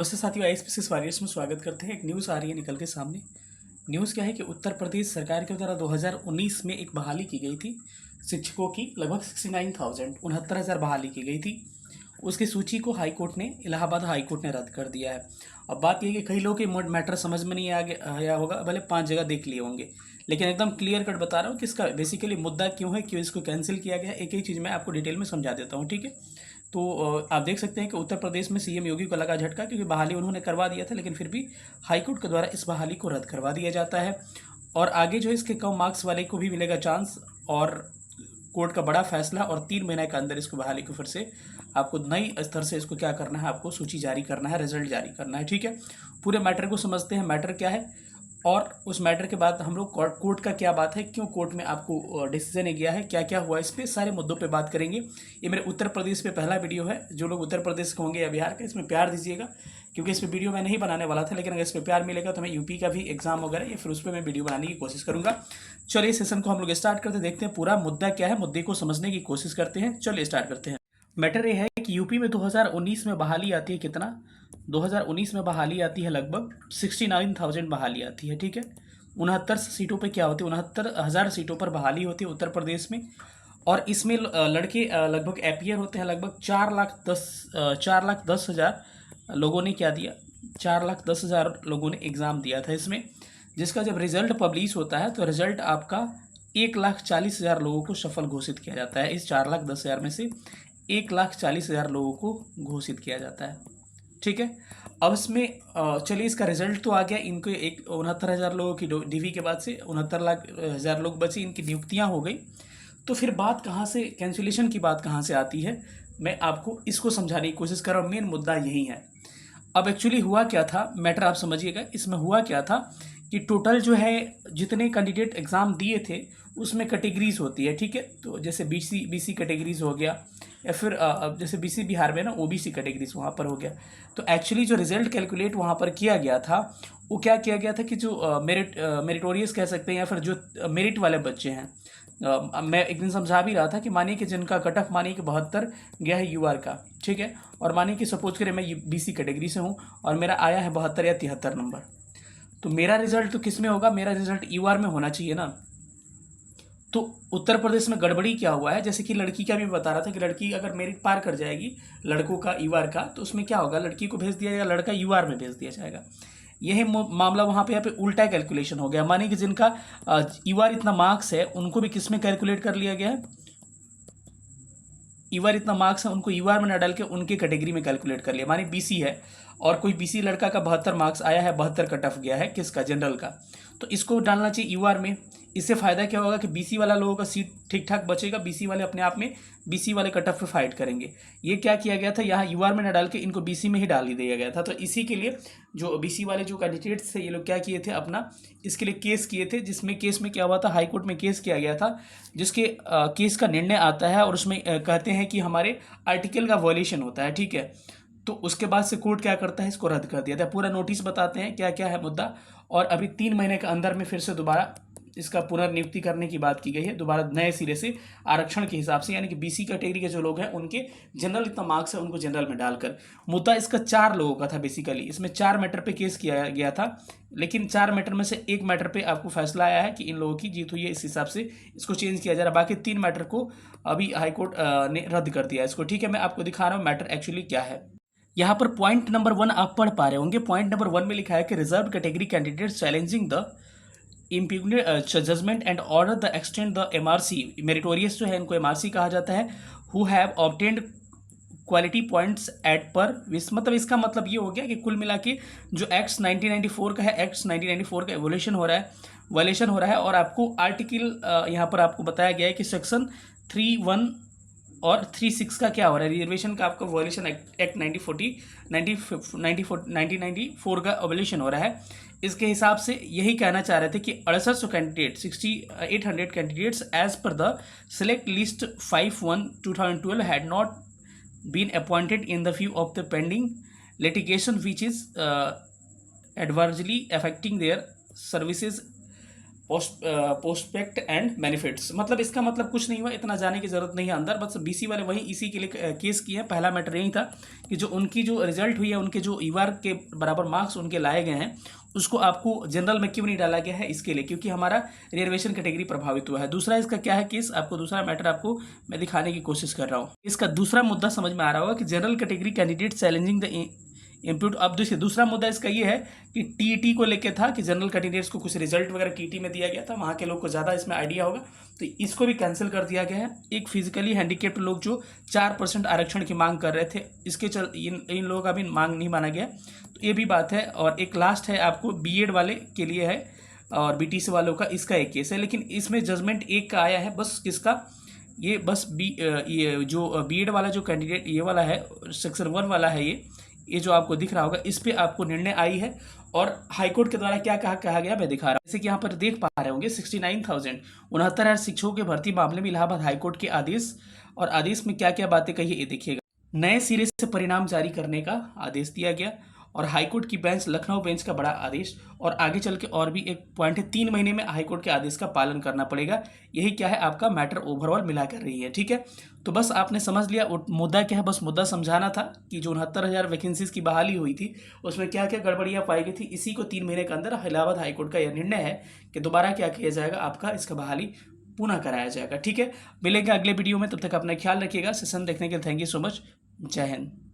दोस्तों साथियों आईएसपीसी वॉरियर्स में स्वागत करते हैं। एक न्यूज़ आ रही है निकल के सामने। न्यूज़ क्या है कि उत्तर प्रदेश सरकार के द्वारा 2019 में एक बहाली की गई थी शिक्षकों की, लगभग 69,000 बहाली की गई थी। उसकी सूची को हाई कोर्ट ने, इलाहाबाद हाई कोर्ट ने रद्द कर दिया है। अब बात यह है कि कई लोगों के मैटर समझ में नहीं आया होगा, भले 5 जगह देख लिए होंगे, लेकिन एकदम क्लियर कट बता रहा हूँ कि इसका बेसिकली मुद्दा क्यों है, क्यों इसको कैंसिल किया गया है। एक एक चीज़ मैं आपको डिटेल में समझा देता हूँ, ठीक है। तो आप देख सकते हैं कि उत्तर प्रदेश में सीएम योगी को लगा झटका, क्योंकि बहाली उन्होंने करवा दिया था, लेकिन फिर भी हाईकोर्ट के द्वारा इस बहाली को रद्द करवा दिया जाता है। और आगे जो इसके कम मार्क्स वाले को भी मिलेगा चांस, और कोर्ट का बड़ा फैसला, और 3 महीने के अंदर इसको बहाली को फिर से आपको नई स्तर से इसको क्या करना है, आपको सूची जारी करना है, रिजल्ट जारी करना है, ठीक है। पूरे मैटर को समझते हैं, मैटर क्या है, और उस मैटर के बाद हम लोग कोर्ट का क्या बात है, क्यों कोर्ट में आपको डिसीजन गया है, क्या क्या हुआ, इस पे सारे मुद्दों पे बात करेंगे। ये मेरे उत्तर प्रदेश पे पहला वीडियो है। जो लोग उत्तर प्रदेश के होंगे या बिहार के, इसमें प्यार दीजिएगा, क्योंकि इस पर वीडियो मैं नहीं बनाने वाला था, लेकिन अगर इस पर प्यार मिलेगा तो मैं यूपी का भी एग्जाम वगैरह या फिर उस पर मैं वीडियो बनाने की कोशिश करूंगा। चलिए सेशन को हम लोग स्टार्ट करते, देखते हैं पूरा मुद्दा क्या है, मुद्दे को समझने की कोशिश करते हैं। चलिए स्टार्ट करते हैं। मैटर ये है कि यूपी में 2019 में बहाली आती है कितना, 2019 में बहाली आती है लगभग 69,000 बहाली आती है, ठीक है। 69 सीटों पे क्या होती है, 69,000 सीटों पर बहाली होती है उत्तर प्रदेश में। और इसमें लड़के लगभग एपियर होते हैं, लगभग 4,10,000 लोगों ने क्या दिया, 4,10,000 लोगों ने एग्ज़ाम दिया था इसमें। जिसका जब रिजल्ट पब्लिश होता है तो रिजल्ट आपका 1,40,000 लोगों को सफल घोषित किया जाता है। इस 4,10,000 में से 1,40,000 लोगों को घोषित किया जाता है, ठीक है। अब इसमें चलिए इसका रिजल्ट तो आ गया, इनको 69,000 लोगों की डीवी के बाद से 69,000 लोग बचे, इनकी नियुक्तियां हो गई। तो फिर बात कहाँ से, कैंसिलेशन की बात कहाँ से आती है, मैं आपको इसको समझाने की कोशिश कर रहा हूँ। मेन मुद्दा यही है। अब एक्चुअली हुआ क्या था, मैटर आप समझिएगा। इसमें हुआ क्या था कि टोटल जो है जितने कैंडिडेट एग्ज़ाम दिए थे उसमें कैटेगरीज होती है, ठीक है। तो जैसे बीसी कैटेगरीज हो गया, या फिर जैसे बीसी बिहार में ना ओबीसी कैटेगरीज वहाँ पर हो गया। तो एक्चुअली जो रिजल्ट कैलकुलेट वहाँ पर किया गया था, वो क्या किया गया था कि जो मेरिटोरियस कह सकते हैं, या फिर जो मेरिट वाले बच्चे हैं, मैं एक दिन समझा भी रहा था कि मानिए कि जिनका कट ऑफ मानिए कि 72 गया है यूआर का, ठीक है, और मानिए कि सपोज करें मैं बीसी कैटेगरी से हूँ और मेरा आया है 72 या 73 नंबर, तो मेरा रिजल्ट तो किस में होगा, मेरा रिजल्ट यूआर में होना चाहिए ना। तो उत्तर प्रदेश में गड़बड़ी क्या हुआ है, जैसे कि लड़की का भी बता रहा था कि लड़की अगर मेरिट पार कर जाएगी लड़कों का यूआर का, तो उसमें क्या होगा, लड़की को भेज दिया जाएगा, लड़का यूआर में भेज दिया जाएगा। यही मामला वहाँ पे यहाँ पे उल्टा कैलकुलेशन हो गया। मानिए कि जिनका यूआर इतना मार्क्स है उनको भी किस में कैलकुलेट कर लिया गया है, यूआर इतना मार्क्स है उनको यूआर में न डाल के उनके कैटेगरी में कैलकुलेट कर लिया। मानिए बीसी है और कोई बीसी लड़का का 72 मार्क्स आया है, 72 कट ऑफ गया है किसका, जनरल का, तो इसको डालना चाहिए यूआर में। इससे फ़ायदा क्या होगा कि बीसी वाला लोगों का सीट ठीक ठाक बचेगा, बीसी वाले अपने आप में बीसी वाले कट ऑफ पे फाइट करेंगे। ये क्या किया गया था, यहाँ यूआर में न डाल के इनको बीसी में ही डाल ही दिया गया था। तो इसी के लिए जो बीसी वाले जो कैंडिडेट्स थे, ये लोग क्या किए थे, अपना इसके लिए केस किए थे, जिसमें केस में क्या हुआ था, हाई कोर्ट में केस किया गया था, जिसके केस का निर्णय आता है और उसमें कहते हैं कि हमारे आर्टिकल का वॉयलेशन होता है, ठीक है। तो उसके बाद से कोर्ट क्या करता है, इसको रद्द कर दिया था। पूरा नोटिस बताते हैं क्या क्या है मुद्दा, और अभी 3 महीने के अंदर में फिर से दोबारा इसका पुनर्नियुक्ति करने की बात की गई है, दोबारा नए सिरे से आरक्षण के हिसाब से, यानी कि बीसी कैटेगरी के जो लोग हैं उनके जनरल इतना मार्क्स है उनको जनरल में डालकर। मुद्दा इसका 4 लोगों का था बेसिकली, इसमें 4 मैटर पे केस किया गया था, लेकिन 4 मैटर में से एक मैटर पे आपको फैसला आया है कि इन लोगों की जीत हुई है, इस हिसाब से इसको चेंज किया जा रहा है। बाकी 3 मैटर को अभी हाईकोर्ट ने रद्द कर दिया इसको, ठीक है। मैं आपको दिखा रहा हूँ मैटर एक्चुअली क्या है। यहाँ पर पॉइंट नंबर 1 आप पढ़ पा रहे होंगे। पॉइंट नंबर 1 में लिखा है कि reserve category candidate challenging the impugned judgment and order the extend the MRC, meritorious जो है इनको एमआरसी कहा जाता है, who have obtained quality points at par vis, मतलब इसका मतलब ये हो गया कि कुल मिला के जो एक्ट्स 1994 का है, एक्ट्स 1994 का एवोल्यूशन हो रहा है, वायलेशन हो रहा है। और आपको आर्टिकल यहाँ पर आपको बताया गया है कि सेक्शन 3(1) और 3(6) का क्या हो रहा है, रिजर्वेशन का आपका वॉयलेशन एक्ट 1994 का वॉयलेशन हो रहा है। इसके हिसाब से यही कहना चाह रहे थे कि 6800 candidate, 6800 candidates as per the select list 5/1/2012 had not been appointed in the view of the pending litigation which is adversely affecting their services prospect and benefits, मतलब इसका मतलब कुछ नहीं हुआ, इतना जाने की जरूरत नहीं है अंदर, बस बीसी वाले वही इसी के लिए केस किए हैं। पहला मैटर यही था कि जो उनकी जो रिजल्ट हुई है, उनके जो ईवार के बराबर मार्क्स उनके लाए गए हैं, उसको आपको जनरल में क्यों नहीं डाला गया है, इसके लिए, क्योंकि हमारा रिजर्वेशन कैटेगरी प्रभावित हुआ है। दूसरा इसका क्या है केस, आपको दूसरा मैटर आपको मैं दिखाने की कोशिश कर रहा हूँ। इसका दूसरा मुद्दा समझ में आ रहा होगा कि general category candidate challenging the impute. अब देखिए दूसरा मुद्दा इसका ये है कि टीईटी को लेके था कि जनरल कैंडिडेट्स को कुछ रिजल्ट वगैरह टीईटी में दिया गया था, वहाँ के लोग को ज़्यादा इसमें आइडिया होगा, तो इसको भी कैंसिल कर दिया गया है। एक फिजिकली हैंडीकेप्ड लोग जो 4% आरक्षण की मांग कर रहे थे, इसके इन लोगों का भी मांग नहीं माना गया, तो ये भी बात है। और एक लास्ट है आपको बीएड वाले के लिए है और बीटीसी वालों का, इसका एक केस है, लेकिन इसमें जजमेंट एक का आया है बस, किसका, ये बस ये जो बीएड वाला जो कैंडिडेट ये वाला है, सेक्शन 1 वाला है, ये जो आपको दिख रहा होगा, इस पे आपको निर्णय आई है। और हाईकोर्ट के द्वारा क्या कहा गया मैं दिखा रहा हूँ। जैसे कि यहाँ पर देख पा रहे होंगे 69,069 शिक्षकों के भर्ती मामले में इलाहाबाद हाईकोर्ट के आदेश, और आदेश में क्या क्या बातें कही ये देखिएगा। नए सिरे से परिणाम जारी करने का आदेश दिया गया, और हाईकोर्ट की बेंच, लखनऊ बेंच का बड़ा आदेश, और आगे चल के और भी एक पॉइंट है, 3 महीने में हाईकोर्ट के आदेश का पालन करना पड़ेगा। यही क्या है आपका मैटर ओवरऑल मिला कर रही है, ठीक है। तो बस आपने समझ लिया मुद्दा क्या है, बस मुद्दा समझाना था कि जो 69,000 वैकेंसीज की बहाली हुई थी उसमें क्या क्या गड़बड़ियाँ पाई गई थी, इसी को 3 महीने के अंदर इलाहाबाद हाईकोर्ट का यह निर्णय है कि दोबारा क्या किया जाएगा, आपका इसका बहाली पुनः कराया जाएगा, ठीक है। मिलेंगे अगले वीडियो में, तब तक अपना ख्याल रखिएगा। सेशन देखने के लिए थैंक यू सो मच। जय हिंद।